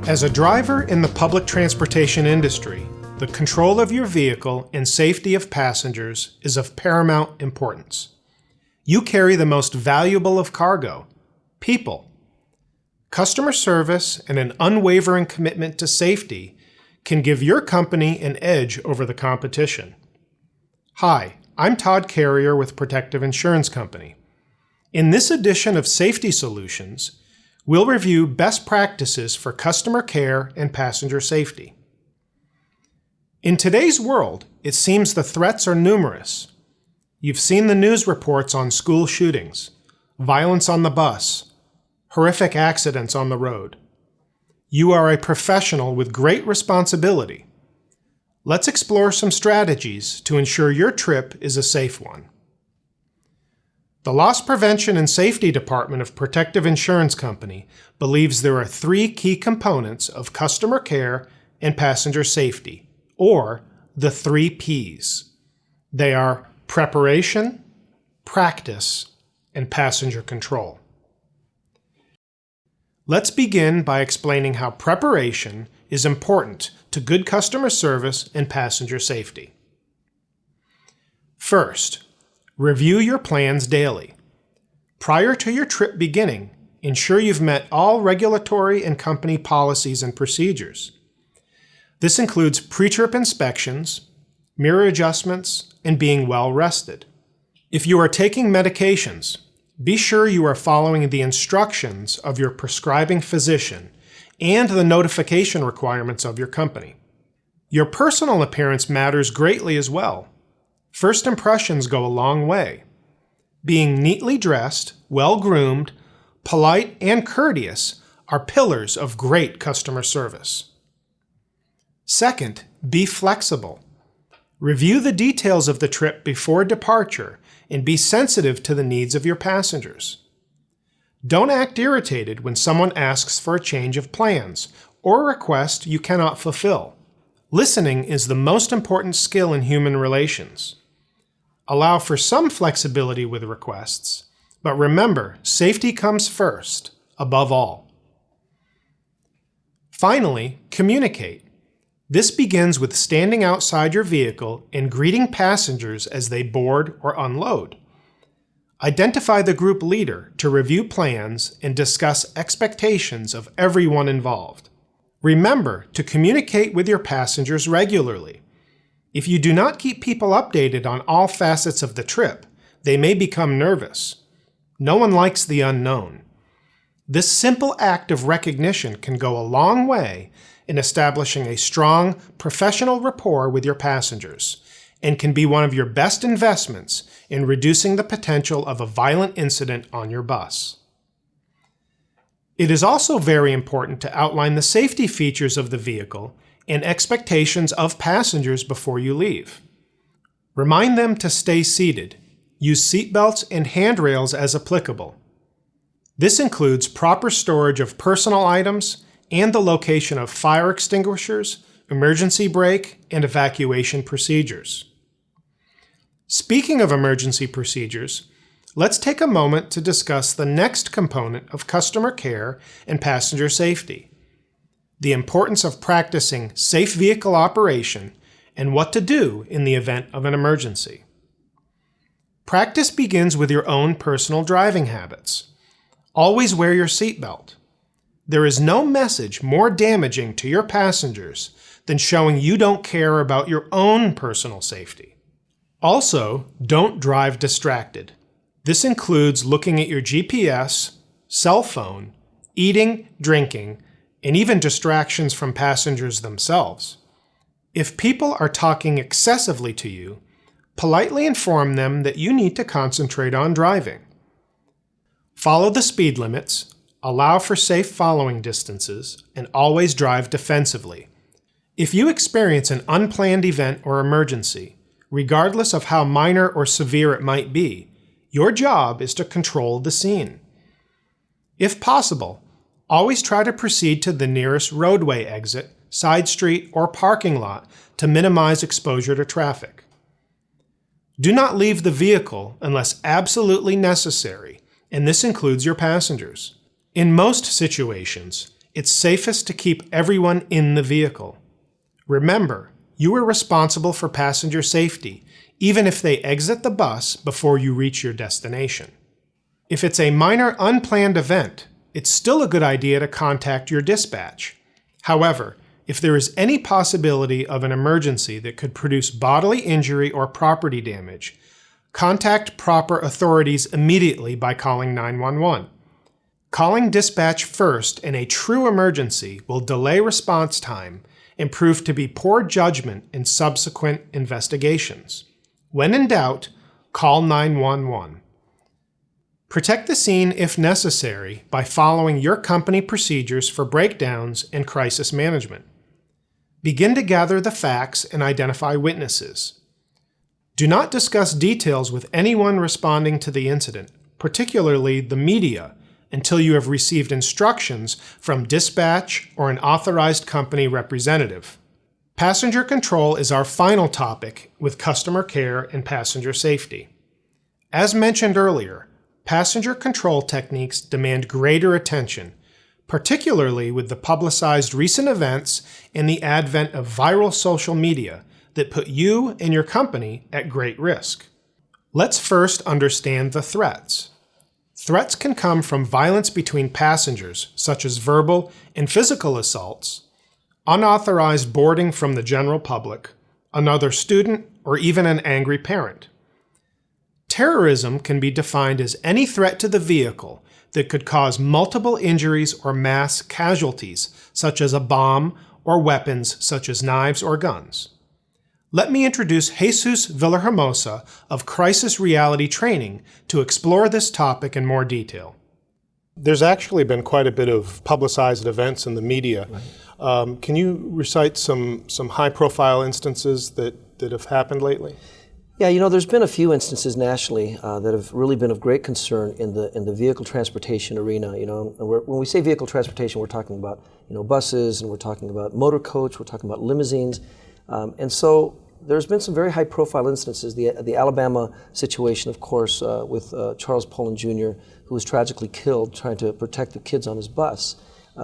As a driver in the public transportation industry, the control of your vehicle and safety of passengers is of paramount importance. You carry the most valuable of cargo, people. Customer service and an unwavering commitment to safety can give your company an edge over the competition. Hi, I'm Todd Carrier with Protective Insurance Company. In this edition of Safety Solutions, we'll review best practices for customer care and passenger safety. In today's world, it seems the threats are numerous. You've seen the news reports on school shootings, violence on the bus, horrific accidents on the road. You are a professional with great responsibility. Let's explore some strategies to ensure your trip is a safe one. The Loss Prevention and Safety Department of Protective Insurance Company believes there are three key components of customer care and passenger safety, or the 3 Ps. They are preparation, practice, and passenger control. Let's begin by explaining how preparation is important to good customer service and passenger safety. First, review your plans daily. Prior to your trip beginning, ensure you've met all regulatory and company policies and procedures. This includes pre-trip inspections, mirror adjustments, and being well rested. If you are taking medications, be sure you are following the instructions of your prescribing physician and the notification requirements of your company. Your personal appearance matters greatly as well. First impressions go a long way. Being neatly dressed, well-groomed, polite, and courteous are pillars of great customer service. Second, be flexible. Review the details of the trip before departure and be sensitive to the needs of your passengers. Don't act irritated when someone asks for a change of plans or a request you cannot fulfill. Listening is the most important skill in human relations. Allow for some flexibility with requests, but remember, safety comes first, above all. Finally, communicate. This begins with standing outside your vehicle and greeting passengers as they board or unload. Identify the group leader to review plans and discuss expectations of everyone involved. Remember to communicate with your passengers regularly. If you do not keep people updated on all facets of the trip, they may become nervous. No one likes the unknown. This simple act of recognition can go a long way in establishing a strong, professional rapport with your passengers and can be one of your best investments in reducing the potential of a violent incident on your bus. It is also very important to outline the safety features of the vehicle and expectations of passengers before you leave. Remind them to stay seated. Use seatbelts and handrails as applicable. This includes proper storage of personal items and the location of fire extinguishers, emergency brake, and evacuation procedures. Speaking of emergency procedures, let's take a moment to discuss the next component of customer care and passenger safety: the importance of practicing safe vehicle operation and what to do in the event of an emergency. Practice begins with your own personal driving habits. Always wear your seatbelt. There is no message more damaging to your passengers than showing you don't care about your own personal safety. Also, don't drive distracted. This includes looking at your GPS, cell phone, eating, drinking, and even distractions from passengers themselves. If people are talking excessively to you, politely inform them that you need to concentrate on driving. Follow the speed limits, allow for safe following distances, and always drive defensively. If you experience an unplanned event or emergency, regardless of how minor or severe it might be, your job is to control the scene. If possible, always try to proceed to the nearest roadway exit, side street, or parking lot to minimize exposure to traffic. Do not leave the vehicle unless absolutely necessary, and this includes your passengers. In most situations, it's safest to keep everyone in the vehicle. Remember, you are responsible for passenger safety, even if they exit the bus before you reach your destination. If it's a minor unplanned event, it's still a good idea to contact your dispatch. However, if there is any possibility of an emergency that could produce bodily injury or property damage, contact proper authorities immediately by calling 911. Calling dispatch first in a true emergency will delay response time and prove to be poor judgment in subsequent investigations. When in doubt, call 911. Protect the scene if necessary by following your company procedures for breakdowns and crisis management. Begin to gather the facts and identify witnesses. Do not discuss details with anyone responding to the incident, particularly the media, until you have received instructions from dispatch or an authorized company representative. Passenger control is our final topic with customer care and passenger safety. As mentioned earlier, passenger control techniques demand greater attention, particularly with the publicized recent events and the advent of viral social media that put you and your company at great risk. Let's first understand the threats. Threats can come from violence between passengers, such as verbal and physical assaults, unauthorized boarding from the general public, another student, or even an angry parent. Terrorism can be defined as any threat to the vehicle that could cause multiple injuries or mass casualties, such as a bomb or weapons such as knives or guns. Let me introduce Jesus Villahermosa of Crisis Reality Training to explore this topic in more detail. There's actually been quite a bit of publicized events in the media. Right. Can you recite some high-profile instances that have happened lately? Yeah, there's been a few instances nationally that have really been of great concern in the vehicle transportation arena. And when we say vehicle transportation, we're talking about buses, and we're talking about motor coach, we're talking about limousines, and so there's been some very high-profile instances. The Alabama situation, of course, with Charles Poland Jr., who was tragically killed trying to protect the kids on his bus.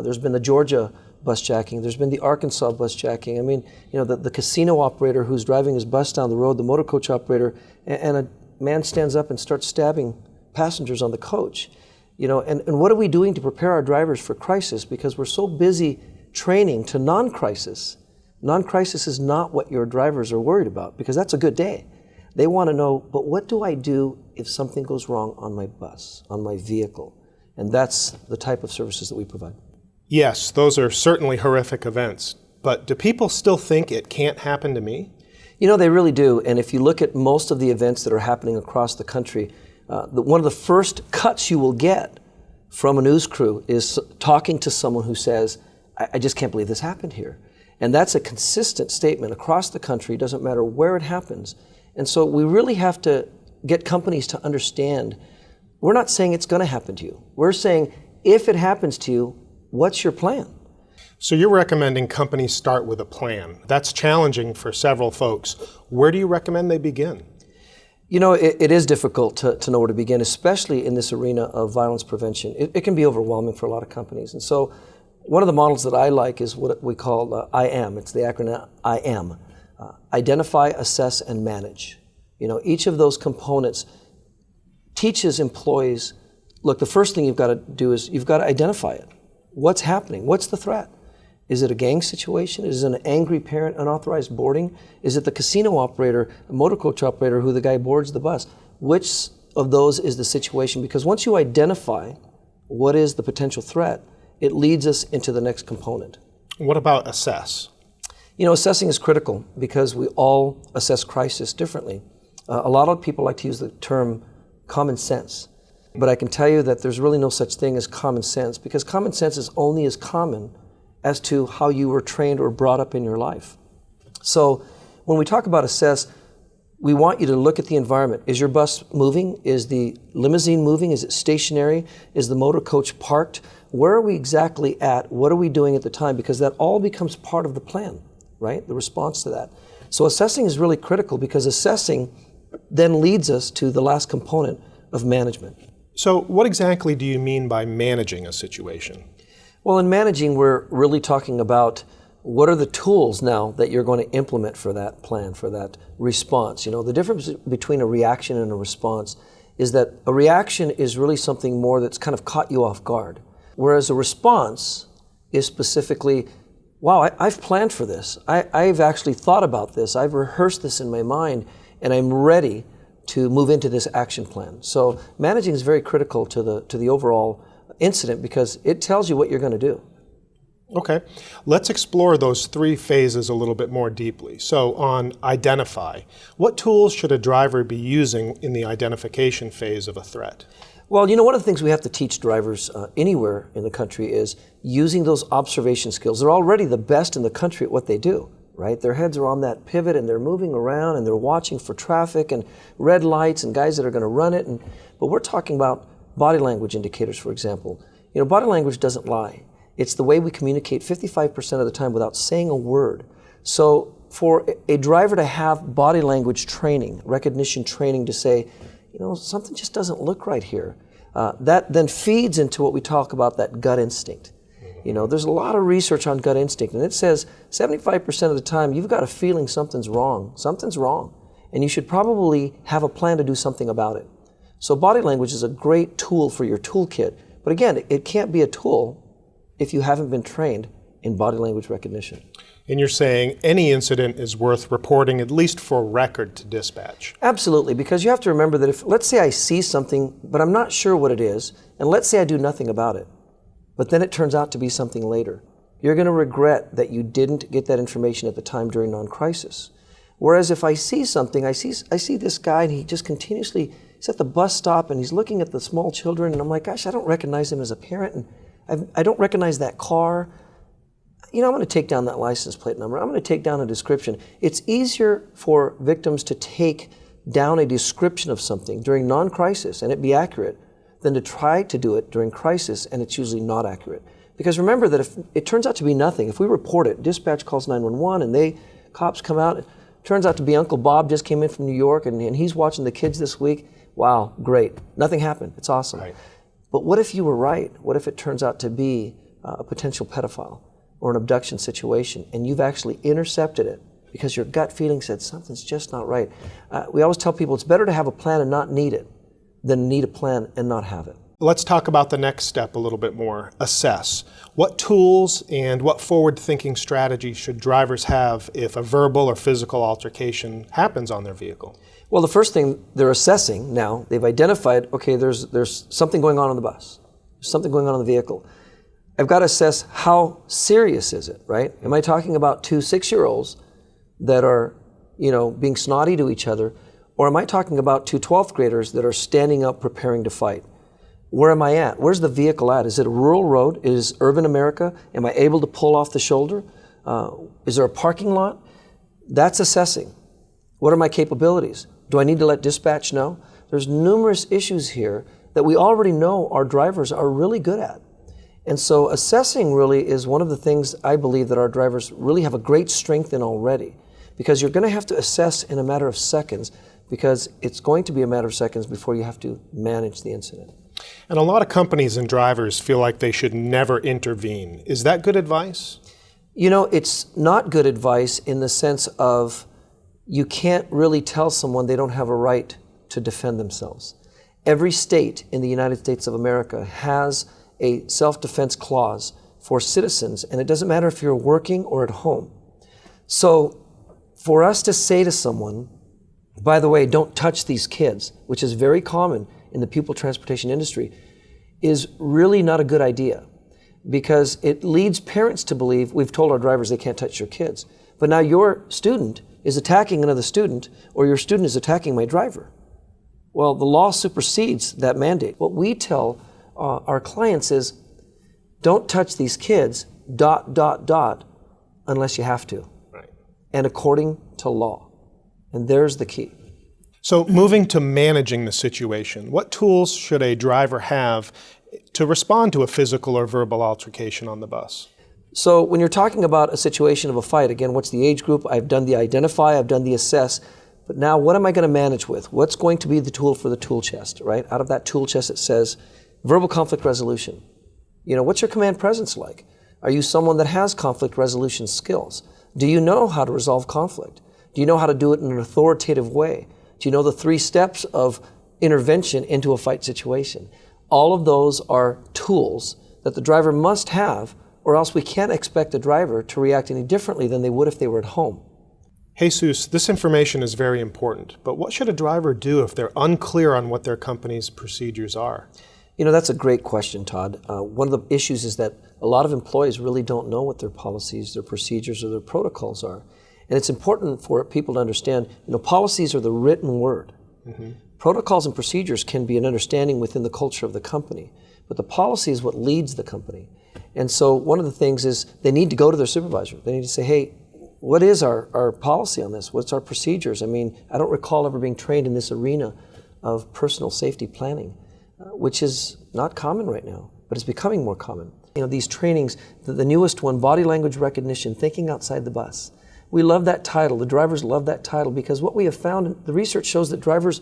There's been the Georgia bus jacking. There's been the Arkansas bus jacking. I mean, the casino operator who's driving his bus down the road, the motor coach operator, and a man stands up and starts stabbing passengers on the coach. And what are we doing to prepare our drivers for crisis? Because we're so busy training to non-crisis. Non-crisis is not what your drivers are worried about, because that's a good day. They want to know, but what do I do if something goes wrong on my bus, on my vehicle? And that's the type of services that we provide. Yes, those are certainly horrific events, but do people still think it can't happen to me? They really do, and if you look at most of the events that are happening across the country, one of the first cuts you will get from a news crew is talking to someone who says, I just can't believe this happened here. And that's a consistent statement across the country, doesn't matter where it happens. And so we really have to get companies to understand, we're not saying it's going to happen to you. We're saying, if it happens to you, what's your plan? So you're recommending companies start with a plan. That's challenging for several folks. Where do you recommend they begin? It is difficult to know where to begin, especially in this arena of violence prevention. It can be overwhelming for a lot of companies. And so one of the models that I like is what we call IAM. It's the acronym IAM. Identify, assess, and manage. Each of those components teaches employees, look, the first thing you've got to do is you've got to identify it. What's happening? What's the threat? Is it a gang situation? Is it an angry parent, unauthorized boarding? Is it the casino operator, a motor coach operator who the guy boards the bus? Which of those is the situation? Because once you identify what is the potential threat, it leads us into the next component. What about assess? Assessing is critical because we all assess crisis differently. A lot of people like to use the term common sense. But I can tell you that there's really no such thing as common sense, because common sense is only as common as to how you were trained or brought up in your life. So when we talk about assess, we want you to look at the environment. Is your bus moving? Is the limousine moving? Is it stationary? Is the motor coach parked? Where are we exactly at? What are we doing at the time? Because that all becomes part of the plan, right? The response to that. So assessing is really critical, because assessing then leads us to the last component of management. So what exactly do you mean by managing a situation? Well, in managing, we're really talking about what are the tools now that you're going to implement for that plan, for that response. You know, the difference between a reaction and a response is that a reaction is really something more that's kind of caught you off guard, whereas a response is specifically, wow, I've planned for this. I've actually thought about this. I've rehearsed this in my mind, and I'm ready to move into this action plan. So managing is very critical to the overall incident because it tells you what you're going to do. Okay, let's explore those three phases a little bit more deeply. So on identify, what tools should a driver be using in the identification phase of a threat? Well, you know, one of the things we have to teach drivers anywhere in the country is using those observation skills. They're already the best in the country at what they do, right? Their heads are on that pivot and they're moving around and they're watching for traffic and red lights and guys that are going to run it. But we're talking about body language indicators, for example. You know, body language doesn't lie. It's the way we communicate 55% of the time without saying a word. So for a driver to have body language training, recognition training to say, you know, something just doesn't look right here, that then feeds into what we talk about, that gut instinct. You know, there's a lot of research on gut instinct, and it says 75% of the time you've got a feeling something's wrong, and you should probably have a plan to do something about it. So body language is a great tool for your toolkit, but again, it can't be a tool if you haven't been trained in body language recognition. And you're saying any incident is worth reporting, at least for record, to dispatch? Absolutely, because you have to remember that if, let's say I see something, but I'm not sure what it is, and let's say I do nothing about it, but then it turns out to be something later, you're going to regret that you didn't get that information at the time during non-crisis. Whereas if I see something, I see this guy and he just continuously, he's at the bus stop and he's looking at the small children, and I'm like, gosh, I don't recognize him as a parent, and I don't recognize that car. You know, I'm going to take down that license plate number. I'm going to take down a description. It's easier for victims to take down a description of something during non-crisis and it be accurate than to try to do it during crisis and it's usually not accurate. Because remember that if it turns out to be nothing, if we report it, dispatch calls 911 and cops come out, it turns out to be Uncle Bob just came in from New York and he's watching the kids this week. Wow, great. Nothing happened. It's awesome. Right. But what if you were right? What if it turns out to be a potential pedophile or an abduction situation and you've actually intercepted it because your gut feeling said something's just not right? We always tell people it's better to have a plan and not need it than need a plan and not have it. Let's talk about the next step a little bit more, assess. What tools and what forward-thinking strategies should drivers have if a verbal or physical altercation happens on their vehicle? Well, the first thing they're assessing now, they've identified, okay, there's something going on the bus. There's something going on in the vehicle. I've got to assess how serious is it, right? Am I talking about two 6-year-olds that are, you know, being snotty to each other, or am I talking about two 12th graders that are standing up preparing to fight? Where am I at? Where's the vehicle at? Is it a rural road? Is urban America? Am I able to pull off the shoulder? Is there a parking lot? That's assessing. What are my capabilities? Do I need to let dispatch know? There's numerous issues here that we already know our drivers are really good at. And so assessing really is one of the things I believe that our drivers really have a great strength in already, because you're going to have to assess in a matter of seconds, because it's going to be a matter of seconds before you have to manage the incident. And a lot of companies and drivers feel like they should never intervene. Is that good advice? You know, it's not good advice in the sense of you can't really tell someone they don't have a right to defend themselves. Every state in the United States of America has a self-defense clause for citizens, and it doesn't matter if you're working or at home. So for us to say to someone, by the way, don't touch these kids, which is very common in the pupil transportation industry, is really not a good idea, because it leads parents to believe we've told our drivers they can't touch your kids. But now your student is attacking another student, or your student is attacking my driver. Well, the law supersedes that mandate. What we tell our clients is, don't touch these kids, ... unless you have to. Right. And according to law. And there's the key. So moving to managing the situation, what tools should a driver have to respond to a physical or verbal altercation on the bus? So when you're talking about a situation of a fight, again, what's the age group? I've done the identify, I've done the assess, but now what am I going to manage with? What's going to be the tool for the tool chest, right? Out of that tool chest it says verbal conflict resolution. What's your command presence like? Are you someone that has conflict resolution skills? Do you know how to resolve conflict? Do you know how to do it in an authoritative way? Do you know the 3 steps of intervention into a fight situation? All of those are tools that the driver must have, or else we can't expect the driver to react any differently than they would if they were at home. Jesus, this information is very important, but what should a driver do if they're unclear on what their company's procedures are? That's a great question, Todd. One of the issues is that a lot of employees really don't know what their policies, their procedures, or their protocols are. And it's important for people to understand, policies are the written word. Mm-hmm. Protocols and procedures can be an understanding within the culture of the company, but the policy is what leads the company. And so one of the things is they need to go to their supervisor. They need to say, hey, what is our policy on this? What's our procedures? I don't recall ever being trained in this arena of personal safety planning, which is not common right now, but it's becoming more common. These trainings, the newest one, body language recognition, thinking outside the bus. We love that title. The drivers love that title because what we have found, the research shows that drivers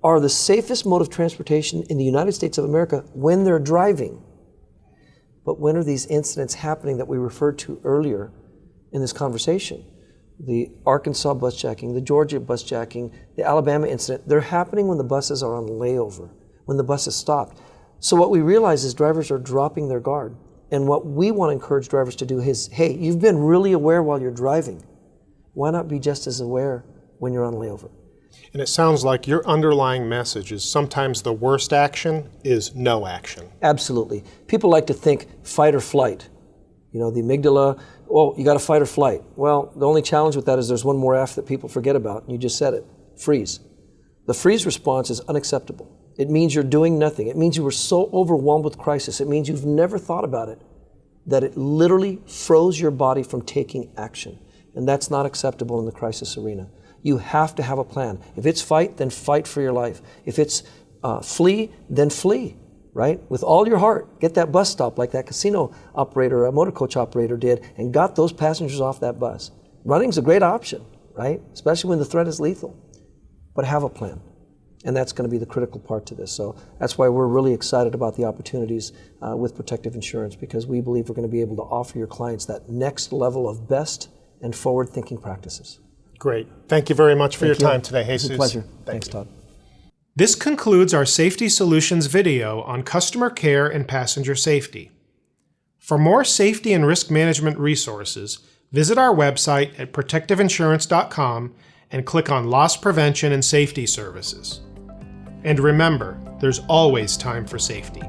are the safest mode of transportation in the United States of America when they're driving. But when are these incidents happening that we referred to earlier in this conversation? The Arkansas bus jacking, the Georgia bus jacking, the Alabama incident, they're happening when the buses are on layover, when the bus is stopped. So what we realize is drivers are dropping their guard. And what we want to encourage drivers to do is, hey, you've been really aware while you're driving. Why not be just as aware when you're on layover? And it sounds like your underlying message is sometimes the worst action is no action. Absolutely. People like to think fight or flight. The amygdala, you got to fight or flight. Well, the only challenge with that is there's one more F that people forget about, and you just said it, freeze. The freeze response is unacceptable. It means you're doing nothing. It means you were so overwhelmed with crisis. It means you've never thought about it, that it literally froze your body from taking action. And that's not acceptable in the crisis arena. You have to have a plan. If it's fight, then fight for your life. If it's flee, then flee, right? With all your heart, get that bus stop like that casino operator, a motor coach operator did, and got those passengers off that bus. Running's a great option, right? Especially when the threat is lethal. But have a plan. And that's going to be the critical part to this. So that's why we're really excited about the opportunities with Protective Insurance, because we believe we're going to be able to offer your clients that next level of best and forward-thinking practices. Great. Thank you very much for your time today, Jesus. It's a pleasure. Thanks, Todd. This concludes our Safety Solutions video on customer care and passenger safety. For more safety and risk management resources, visit our website at protectiveinsurance.com and click on Loss Prevention and Safety Services. And remember, there's always time for safety.